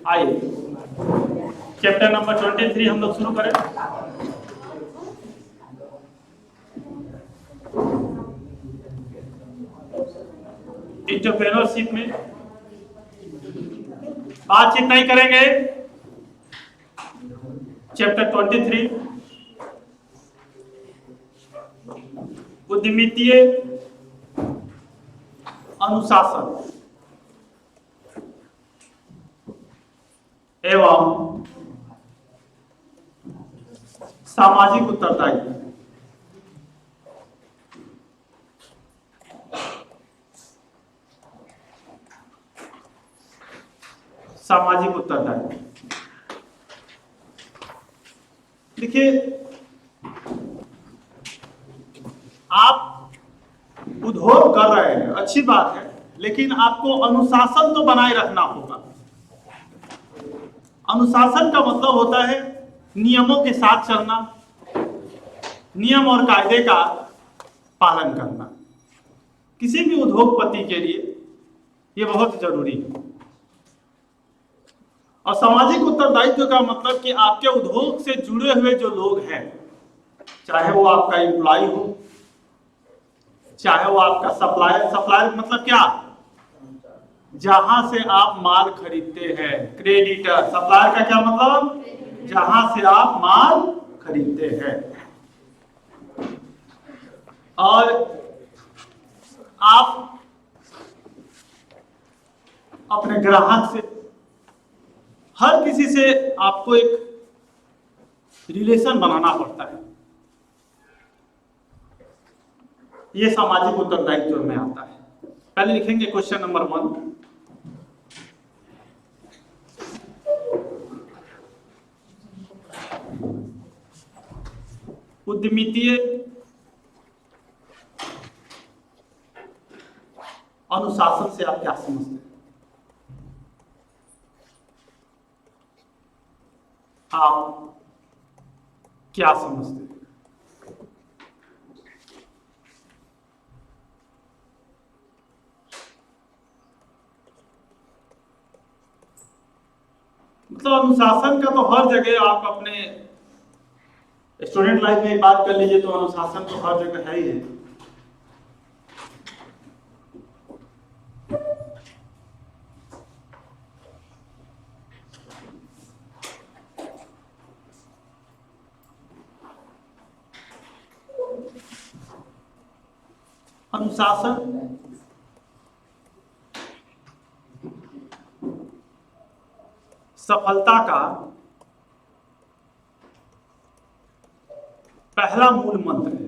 आइए chapter number 23 हम लोग शुरू करें। एंटरप्रेन्योरशिप में बातचीत नहीं करेंगे। चैप्टर 23 उद्यमितीय अनुशासन एवं सामाजिक उत्तरदायित्व। सामाजिक उत्तरदायित्व देखिए, आप उद्योग कर रहे हैं, अच्छी बात है, लेकिन आपको अनुशासन तो बनाए रखना होगा। अनुशासन का मतलब होता है नियमों के साथ चलना, नियम और कायदे का पालन करना। किसी भी उद्योगपति के लिए यह बहुत जरूरी है। और सामाजिक उत्तरदायित्व का मतलब कि आपके उद्योग से जुड़े हुए जो लोग हैं, चाहे वो आपका एम्प्लॉय हो, चाहे वो आपका सप्लायर। सप्लायर मतलब क्या? जहां से आप माल खरीदते हैं। क्रेडिटर, सप्लायर का क्या मतलब? जहां से आप माल खरीदते हैं। और आप अपने ग्राहक से, हर किसी से आपको एक रिलेशन बनाना पड़ता है। यह सामाजिक उत्तरदायित्व में आता है। पहले लिखेंगे क्वेश्चन नंबर 1। उद्यमितीय अनुशासन से आप क्या समझते हैं? आप क्या समझते हैं? मतलब अनुशासन का तो हर जगह, आप अपने स्टूडेंट लाइफ में बात कर लीजिए तो अनुशासन तो हर जगह है ही है। अनुशासन सफलता का पहला मूल मंत्र है।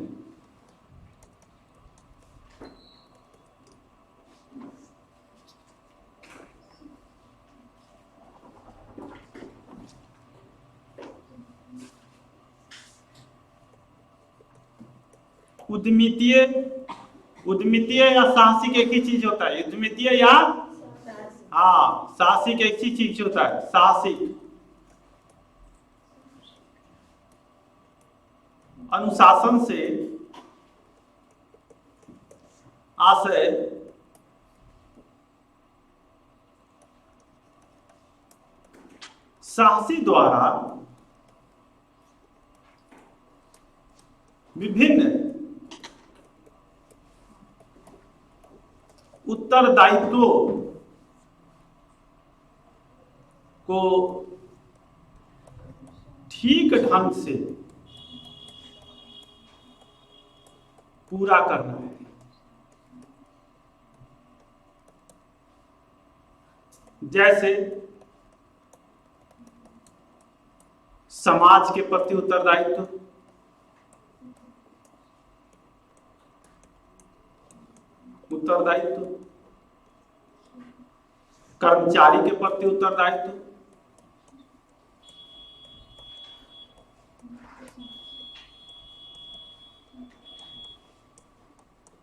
उद्यमितीय या साहसिक एक ही चीज होता है। उद्यमितीय या साहसिक एक ही चीज होता है। साहसिक अनुशासन से आशय साहसी द्वारा विभिन्न उत्तरदायित्वों को ठीक ढंग से पूरा करना है। जैसे समाज के प्रति उत्तरदायित्व, कर्मचारी के प्रति उत्तरदायित्व,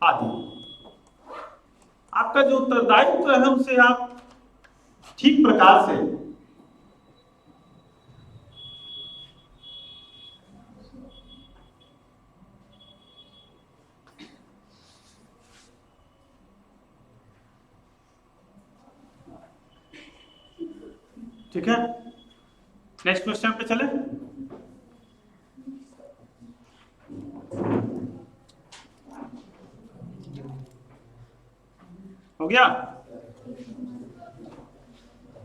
आदि। आपका जो उत्तरदायित्व है उसे आप ठीक प्रकार से ठीक है, नेक्स्ट क्वेश्चन पे चले। हो गया।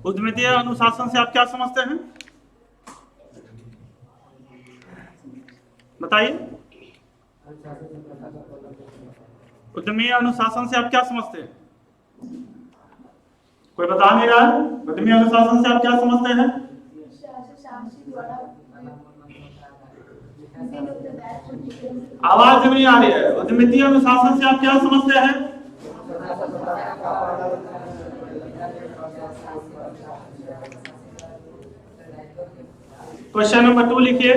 उद्यमिता अनुशासन से आप क्या समझते हैं, बताइए। उद्यमी अनुशासन से आप क्या समझते हैं? कोई बता नहीं रहा है। उद्यमी अनुशासन से आप क्या समझते हैं? आवाज नहीं आ रही है। उद्यमिता अनुशासन से आप क्या समझते हैं? क्वेश्चन नंबर 2 लिखिए।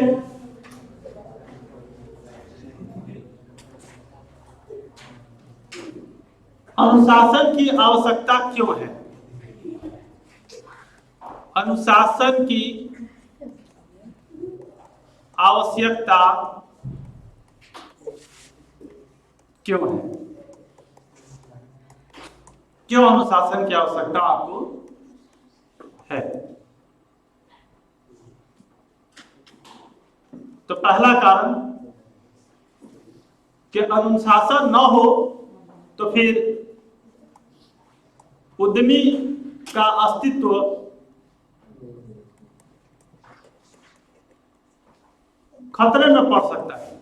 अनुशासन की आवश्यकता क्यों है? अनुशासन की आवश्यकता क्यों है? क्यों अनुशासन की आवश्यकता आपको है? तो पहला कारण कि अनुशासन न हो तो फिर उद्यमी का अस्तित्व खतरे में पड़ सकता है।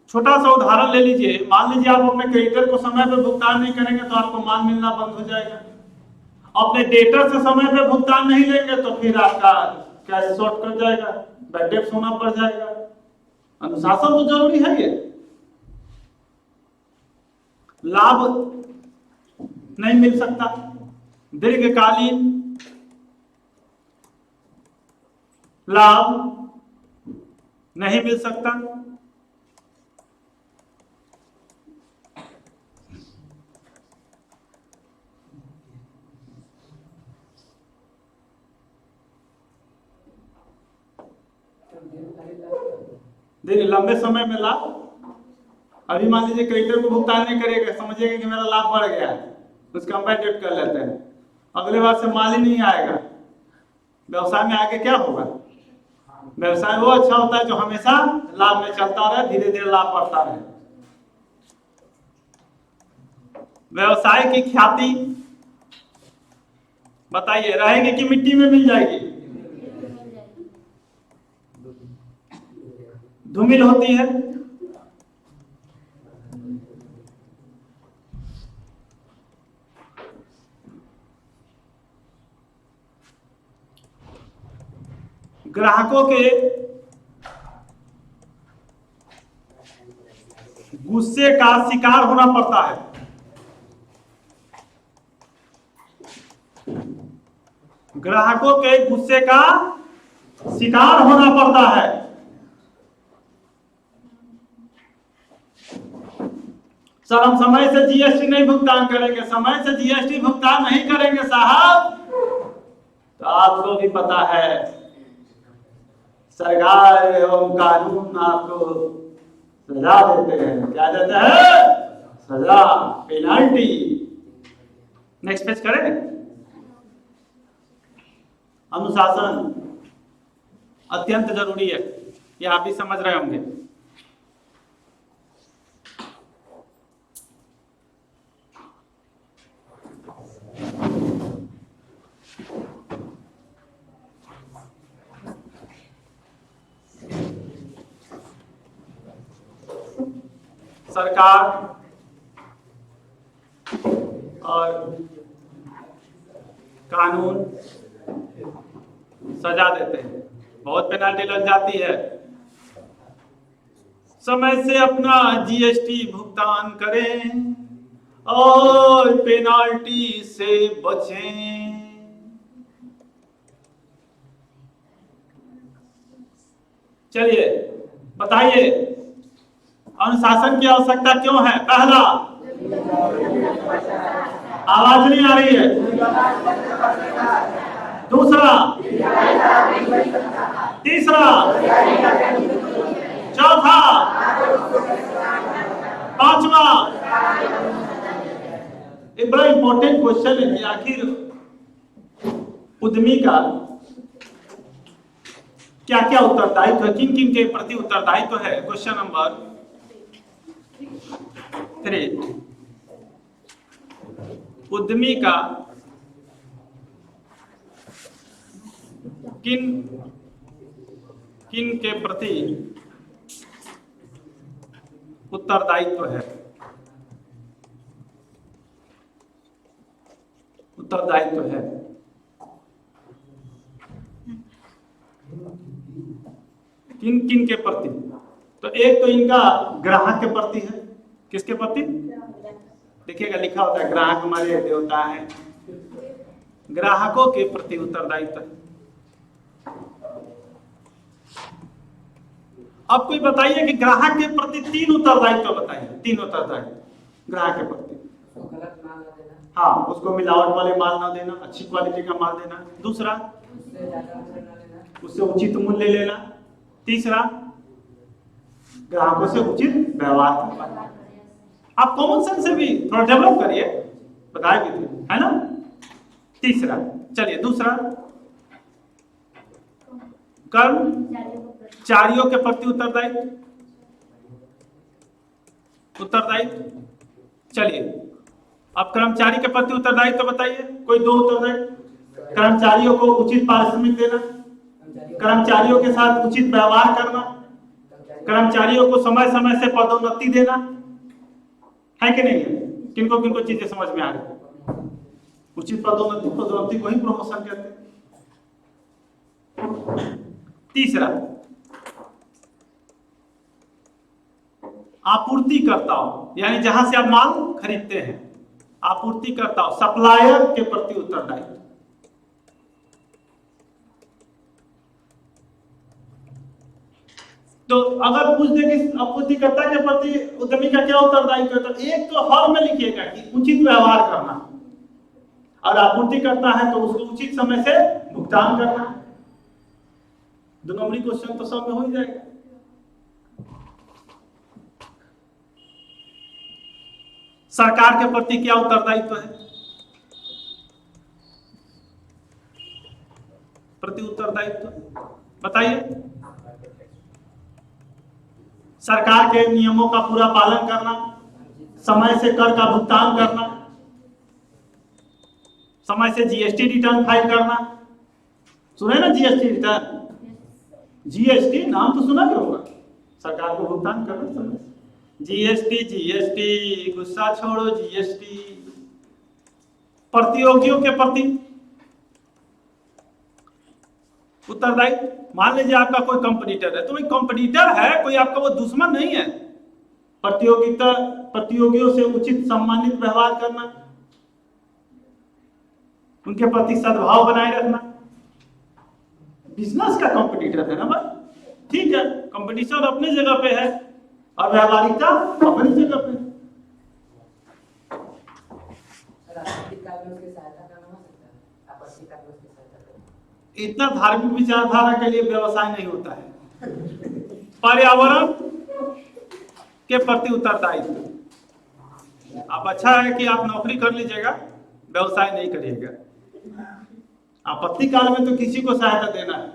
छोटा सा उदाहरण ले लीजिए। मान लीजिए आप अपने क्रेडिटर को समय पर भुगतान नहीं करेंगे तो आपको माल मिलना बंद हो जाएगा। अपने डेटर से समय पर भुगतान नहीं लेंगे तो फिर आपका कैश शॉर्ट कर जाएगा, बैड डेब्ट होना पड़ जाएगा। अनुशासन तो जरूरी है। ये लाभ नहीं मिल सकता, दीर्घकालीन लाभ नहीं मिल सकता। लंबे समय में लाभ, अभी मान लीजिए क्रेडिटर को भुगतान नहीं करेगा, समझिएगा कि मेरा लाभ बढ़ गया, उसका हम बैड डेब्ट कर लेते हैं। अगले बार से माल ही नहीं आएगा। व्यवसाय में आगे क्या होगा? व्यवसाय वो अच्छा होता है जो हमेशा लाभ में चलता रहे, धीरे धीरे लाभ बढ़ता रहे। व्यवसाय की ख्याति बताइए रहेगी कि मिट्टी में मिल जाएगी? धूमिल होती है। ग्राहकों के गुस्से का शिकार होना पड़ता है। ग्राहकों के गुस्से का शिकार होना पड़ता है। सर हम समय से जीएसटी नहीं भुगतान करेंगे, समय से जीएसटी भुगतान नहीं करेंगे साहब, तो आपको भी पता है सरकार एवं कानून आपको सजा देते हैं। क्या देते हैं? सजा, पेनाल्टी। नेक्स्ट पेज करें। अनुशासन अत्यंत जरूरी है, ये आप भी समझ रहे होंगे। सरकार और कानून सजा देते हैं, बहुत पेनाल्टी लग जाती है। समय से अपना जीएसटी भुगतान करें और पेनाल्टी से बचें। चलिए बताइए अनुशासन की आवश्यकता क्यों है? पहला, आवाज नहीं आ रही है। दूसरा, तीसरा, चौथा, पांचवा, एक बड़ा इंपॉर्टेंट क्वेश्चन है कि आखिर उद्यमी का क्या क्या उत्तरदायित्व है, किन किन के प्रति उत्तरदायित्व है। क्वेश्चन नंबर 3, उद्यमी का किन किन के प्रति उत्तरदायित्व है। उत्तरदायित्व है किन किन के प्रति। तो एक तो इनका ग्राहक के प्रति है। किसके प्रति? देखिएगा लिखा होता है ग्राहक हमारे देवता है। ग्राहकों के प्रति उत्तरदायित्व है। अब कोई बताइए कि ग्राहक के प्रति 3 उत्तरदायित्व बताइए। 3 उत्तरदायित्व ग्राहक के प्रति। हाँ, उसको मिलावट वाले माल ना देना, अच्छी क्वालिटी का माल देना। दूसरा, उससे उचित मूल्य लेना। तीसरा, ग्राहकों से उचित व्यवहार करना। आप कॉमन सेंस से भी थोड़ा डेवलप करिए, बताए भी थे, है ना। तीसरा, चलिए दूसरा, कर्मचारियों के प्रति उत्तरदायित्व। चलिए अब कर्मचारी के प्रति उत्तरदायित्व बताइए। कोई 2 उत्तरदायित्व। कर्मचारियों को उचित पारिश्रमिक देना, कर्मचारियों के साथ उचित व्यवहार करना, कर्मचारियों को समय समय से पदोन्नति देना, है कि नहीं है। किनको किनको चीजें समझ में आ रही? उचित पदोन्नति को ही प्रमोशन कहते हैं। तीसरा, आपूर्तिकर्ताओं, यानी जहां से आप माल खरीदते हैं, आपूर्तिकर्ताओं, सप्लायर के प्रति उत्तरदायित्व। तो अगर पूछ दे कि आपूर्तिकर्ता के प्रति उद्यमी का क्या उत्तरदायित्व है, तो एक तो हर में लिखिएगा कि उचित व्यवहार करना, और आपूर्तिकर्ता है तो उसको उचित समय से भुगतान करना। 2 नंबरी क्वेश्चन तो सब में हो ही जाएगा। सरकार के प्रति क्या उत्तरदायित्व है? प्रति उत्तरदायित्व बताइए। सरकार के नियमों का पूरा पालन करना, समय से कर का भुगतान करना, समय से जीएसटी रिटर्न फाइल करना। सुने ना जीएसटी रिटर्न? जीएसटी नाम तो सुना ही होगा। सरकार को भुगतान करना समय से। जीएसटी, गुस्सा छोड़ो जीएसटी। प्रतियोगियों के प्रति उत्तरदायित्व। मान लीजिए आपका कोई कंपटीटर है, तो वही कंपटीटर है, कोई आपका वो दुश्मन नहीं है। प्रतियोगियों से उचित सम्मानित व्यवहार करना, उनके प्रति सद्भाव बनाए रखना। बिजनेस का कंपटीटर है ना भाई, ठीक है, कंपटीशन अपनी जगह पे है और व्यावहारिकता अपनी जगह पे। इतना धार्मिक विचारधारा के लिए व्यवसाय नहीं होता है। पर्यावरण के प्रति उत्तरदायित्व। आप अच्छा है कि आप नौकरी कर लीजिएगा, व्यवसाय नहीं करिएगा। आपत्ति काल में तो किसी को सहायता देना है।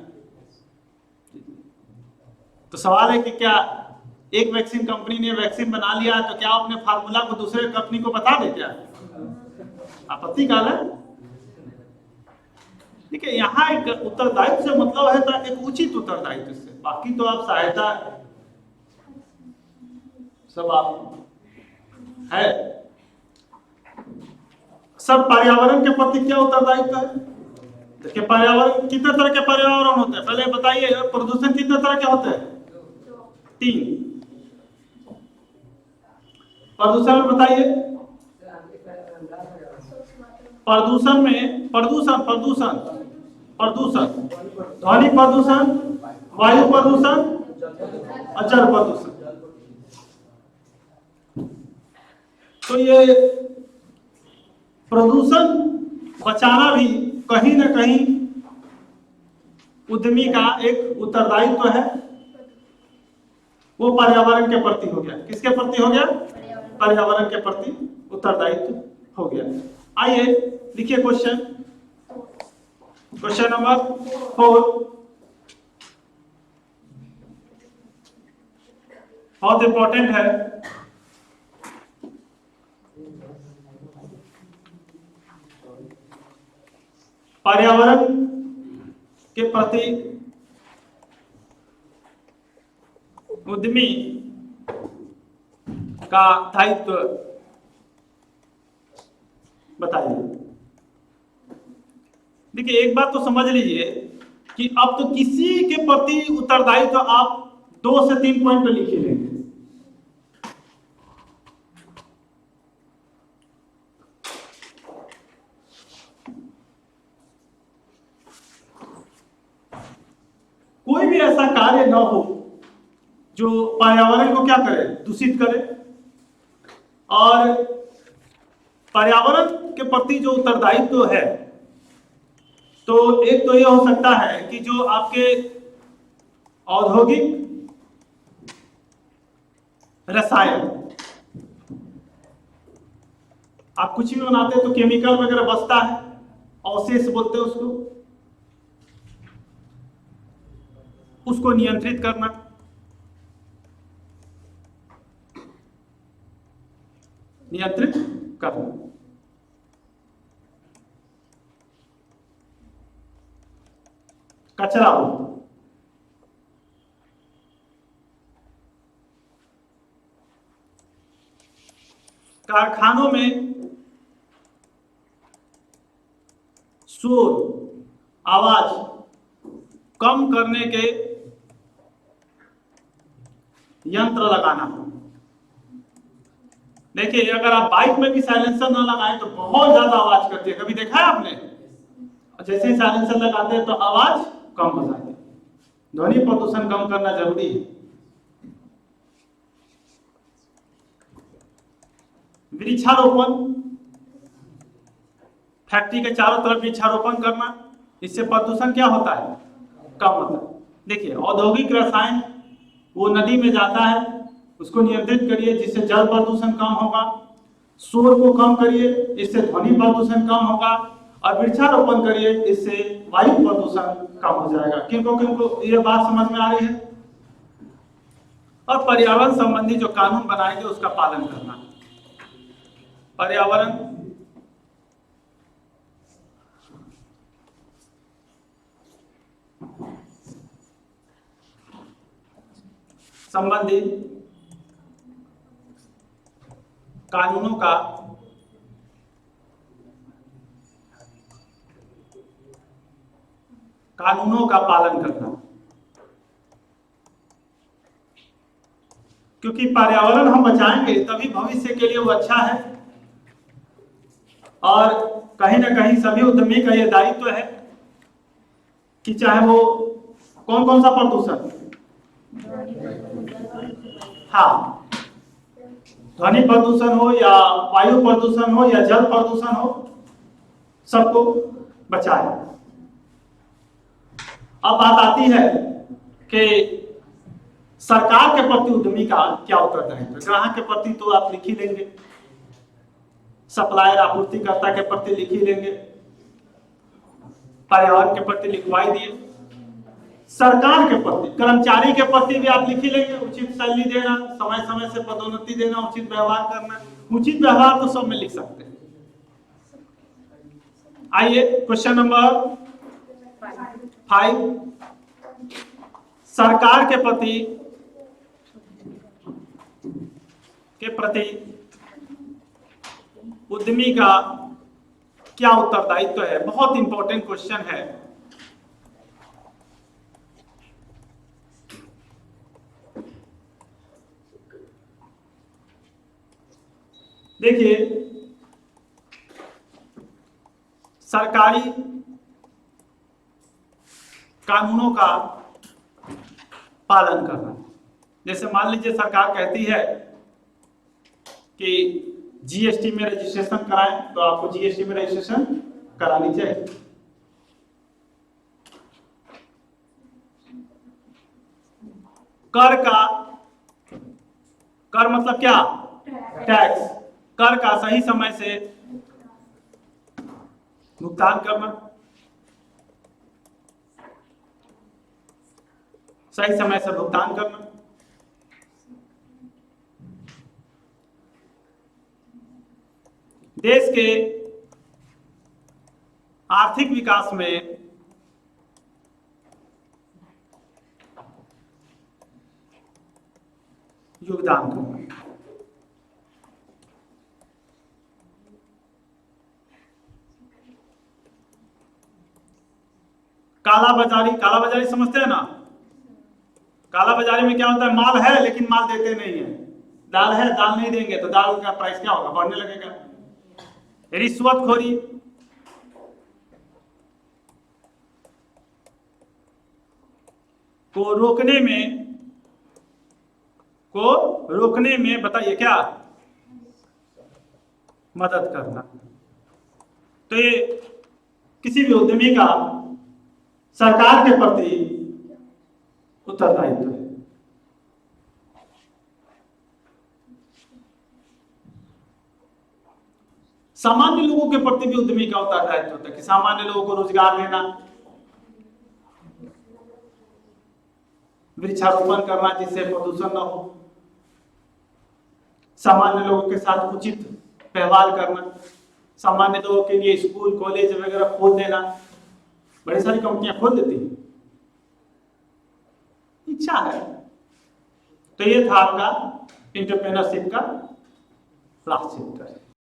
तो सवाल है कि क्या एक वैक्सीन कंपनी ने वैक्सीन बना लिया है तो क्या अपने फार्मूला को दूसरे कंपनी को बता दे क्या? आपत्ति काल है। ठीक है, यहाँ एक उत्तरदायित्व से मतलब है तो एक उचित उत्तरदायित्व से, बाकी तो आप सहायता सब आप है। सब पर्यावरण के प्रति क्या उत्तरदायित्व है? देखिए पर्यावरण कितने तरह के पर्यावरण होते हैं, पहले बताइए। प्रदूषण कितने तरह के होते हैं? 3। प्रदूषण में बताइए। प्रदूषण में प्रदूषण ध्वनि प्रदूषण, वायु प्रदूषण और जल प्रदूषण। तो ये प्रदूषण बचाना भी कहीं ना कहीं उद्यमी का एक उत्तरदायित्व है। वो पर्यावरण के प्रति हो गया। किसके प्रति हो गया? पर्यावरण के प्रति उत्तरदायित्व हो गया। आइए लिखिए क्वेश्चन नंबर 4, बहुत इंपॉर्टेंट है। पर्यावरण के प्रति उद्यमी का दायित्व बताइए। देखिए, एक बात तो समझ लीजिए कि अब तो किसी के प्रति उत्तरदायित्व तो आप 2 से 3 पॉइंट पे लिख ही लेंगे। कोई भी ऐसा कार्य न हो जो पर्यावरण को क्या करे, दूषित करे। और पर्यावरण के प्रति जो उत्तरदायित्व है, तो एक तो यह हो सकता है कि जो आपके औद्योगिक रसायन, आप कुछ भी बनाते हैं तो केमिकल वगैरह बचता है, अवशेष बोलते हैं उसको नियंत्रित करना। कचरा हो, कारखानों में शोर, आवाज कम करने के यंत्र लगाना। देखिए, अगर आप बाइक में भी साइलेंसर ना लगाएं तो बहुत ज्यादा आवाज करती है। कभी देखा है आपने? जैसे ही साइलेंसर लगाते हैं तो आवाज कम हो जाती है। ध्वनि प्रदूषण कम करना जरूरी है। वृक्षारोपण, फैक्ट्री के चारों तरफ वृक्षारोपण करना, इससे प्रदूषण क्या होता है, कम होता है। देखिए, औद्योगिक रसायन वो नदी में जाता है, उसको नियंत्रित करिए जिससे जल प्रदूषण कम होगा। शोर को कम करिए, इससे ध्वनि प्रदूषण कम होगा। और वृक्षारोपण करिए, इससे वायु प्रदूषण कम हो जाएगा। किनको ये बात समझ में आ रही है? और पर्यावरण संबंधी जो कानून बनाएंगे उसका पालन करना। पर्यावरण संबंधी कानूनों का पालन करना, क्योंकि पर्यावरण हम बचाएंगे तभी भविष्य के लिए वो अच्छा है। और कहीं ना कहीं सभी उद्यमी का ये दायित्व है कि चाहे वो कौन सा प्रदूषण, हाँ, ध्वनि प्रदूषण हो या वायु प्रदूषण हो या जल प्रदूषण हो, सबको बचाए। अब बात आती है कि सरकार के प्रति उद्यमी का क्या उत्तरदायित्व है। ग्राहक के प्रति तो आप लिख ही लेंगे, सप्लायर आपूर्तिकर्ता के प्रति लिख ही लेंगे, पर्यावरण के प्रति लिखवाई दिए। सरकार के प्रति, कर्मचारी के प्रति भी आप लिख ही लेंगे, उचित सैलरी देना, समय समय से पदोन्नति देना, उचित व्यवहार करना। उचित व्यवहार तो सब में लिख सकते हैं। आइए क्वेश्चन नंबर 5, सरकार के प्रति उद्यमी का क्या उत्तरदायित्व है। बहुत इंपॉर्टेंट क्वेश्चन है। देखिए, सरकारी कानूनों का पालन करना। जैसे मान लीजिए सरकार कहती है कि जीएसटी में रजिस्ट्रेशन कराएं, तो आपको जीएसटी में रजिस्ट्रेशन करानी चाहिए। कर मतलब क्या, टैक्स। कर का सही समय से भुगतान करना, सही समय से भुगतान करना, देश के आर्थिक विकास में योगदान करना। काला बाजारी समझते हैं ना? काला बाजारी में क्या होता है, माल है लेकिन माल देते नहीं है, दाल है दाल नहीं देंगे तो दाल का प्राइस क्या होगा, बढ़ने लगेगा। रिश्वतखोरी, को रोकने में बताइए क्या मदद करना। तो ये किसी भी उद्यमी का सरकार के प्रति उत्तरदायित्व है। सामान्य लोगों के प्रति भी उद्यमी का उत्तरदायित्व होता है कि सामान्य लोगों को रोजगार देना, वृक्षारोपण करना जिससे प्रदूषण न हो, सामान्य लोगों के साथ उचित व्यवहार करना, सामान्य लोगों के लिए स्कूल कॉलेज वगैरह खोल देना। बड़ी सारी कंपनियां खोल देती हैं, इच्छा है। तो ये था आपका एंटरप्रेन्योरशिप का लास्ट चैप्टर।